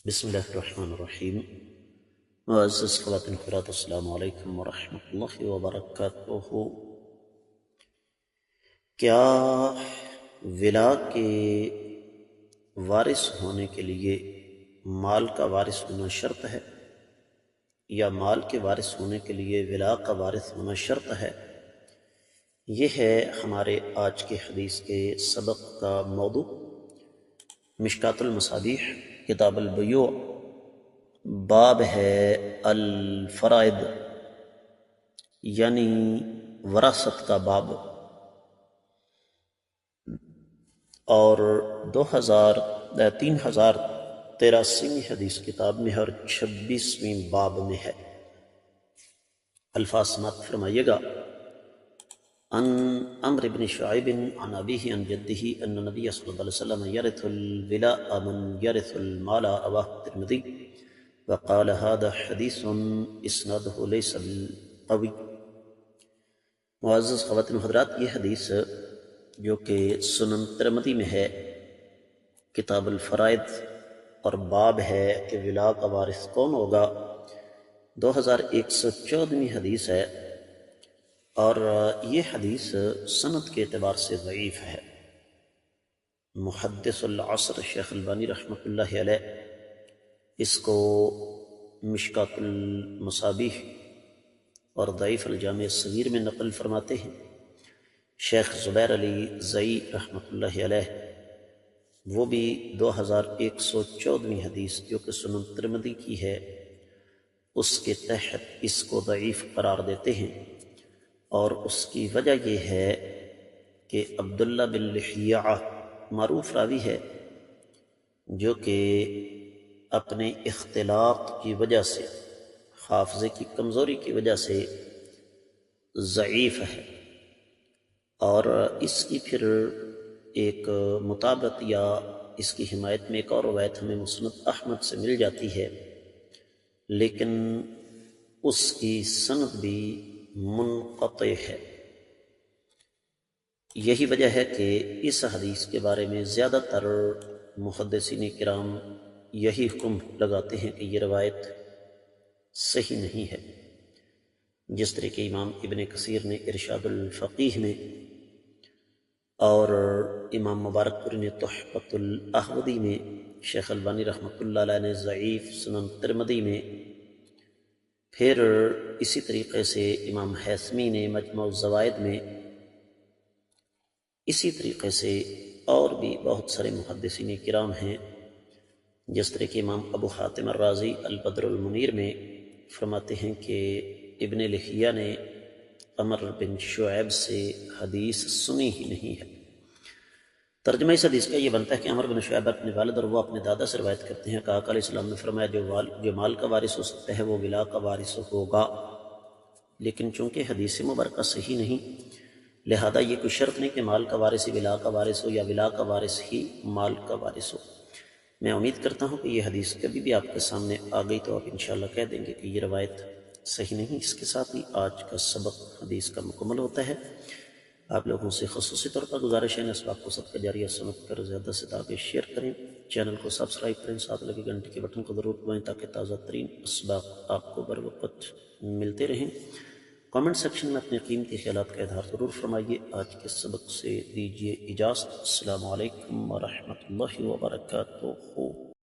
بسم اللہ الرحمن الرحیم۔ معزز خواتین حضرات، السلام علیکم ورحمۃ اللہ وبرکاتہ۔ کیا ولا کے وارث ہونے کے لیے مال کا وارث ہونا شرط ہے، یا مال کے وارث ہونے کے لیے ولا کا وارث ہونا شرط ہے؟ یہ ہے ہمارے آج کے حدیث کے سبق کا موضوع۔ مشکات المصابیح کتاب البیوع، باب ہے الفرائض، یعنی وراثت کا باب، اور 3083 حدیث کتاب میں اور 26ویں باب میں ہے۔ الفاظ سماعت فرمائیے گا۔ عن عمرو بن شعيب عن أبيه عن جده أن النبي صلى الله عليه وسلم يرث الولاء من يرث المال، رواه الترمذي وقال هذا حديث اسناده ليس بالقوي۔ معزز خواتین و حضرات، یہ حدیث جو کہ سنن ترمذی میں ہے، کتاب الفرائض، اور باب ہے کہ ولا کا وارث کون ہوگا، 2114ویں حدیث ہے، اور یہ حدیث سند کے اعتبار سے ضعیف ہے۔ محدث العصر شیخ البانی رحمۃ اللہ علیہ اس کو مشکات المصابیح اور ضعیف الجامع الصغیر میں نقل فرماتے ہیں۔ شیخ زبیر علی زئی رحمۃ اللہ علیہ وہ بھی 2114ویں حدیث جو کہ سنن ترمذی کی ہے، اس کے تحت اس کو ضعیف قرار دیتے ہیں، اور اس کی وجہ یہ ہے کہ عبداللہ بن لحیہ معروف راوی ہے، جو کہ اپنے اختلاط کی وجہ سے، حافظے کی کمزوری کی وجہ سے ضعیف ہے، اور اس کی پھر ایک مطابقت یا اس کی حمایت میں ایک اور روایت ہمیں مسند احمد سے مل جاتی ہے، لیکن اس کی سند بھی منقطع ہے۔ یہی وجہ ہے کہ اس حدیث کے بارے میں زیادہ تر محدثین کرام یہی حکم لگاتے ہیں کہ یہ روایت صحیح نہیں ہے، جس طرح کہ امام ابن کثیر نے ارشاد الفقیہ میں، اور امام مبارک پوری نے تحفۃ الاحوذی میں، شیخ البانی رحمۃ اللہ علیہ نے ضعیف سنن ترمذی میں، پھر اسی طریقے سے امام حیثمی نے مجموع الزوائد میں، اسی طریقے سے اور بھی بہت سارے محدثین کرام ہیں، جس طرح کہ امام ابو حاتم الرازی البدر المنیر میں فرماتے ہیں کہ ابن لحیہ نے عمر بن شعیب سے حدیث سنی ہی نہیں ہے۔ ترجمہ اس حدیث کا یہ بنتا ہے کہ عمر بن شعیب اپنے والد اور وہ اپنے دادا سے روایت کرتے ہیں کہ آقا علیہ السلام نے فرمایا جو مال کا وارث ہو سکتا ہے وہ ولا کا وارث ہوگا، لیکن چونکہ حدیث مبارکہ صحیح نہیں، لہذا یہ کوئی شرط نہیں کہ مال کا وارث ہی ولا کا وارث ہو یا ولا کا وارث ہی مال کا وارث ہو۔ میں امید کرتا ہوں کہ یہ حدیث کبھی بھی آپ کے سامنے آ گئی تو آپ انشاءاللہ کہہ دیں گے کہ یہ روایت صحیح نہیں۔ اس کے ساتھ ہی آج کا سبق حدیث کا مکمل ہوتا ہے۔ آپ لوگوں سے خصوصی طور پر گزارش ہے اس بات کو صدقہ جاریہ سمجھ کر زیادہ سے زیادہ شیئر کریں، چینل کو سبسکرائب کریں، ساتھ لگے گھنٹی کے بٹن کو ضرور دبائیں تاکہ تازہ ترین اسباق آپ کو بر وقت ملتے رہیں۔ کامنٹ سیکشن میں اپنے قیمتی خیالات کا اظہار ضرور فرمائیے۔ آج کے سبق سے دیجیے اجازت۔ السلام علیکم ورحمۃ اللہ وبرکاتہ۔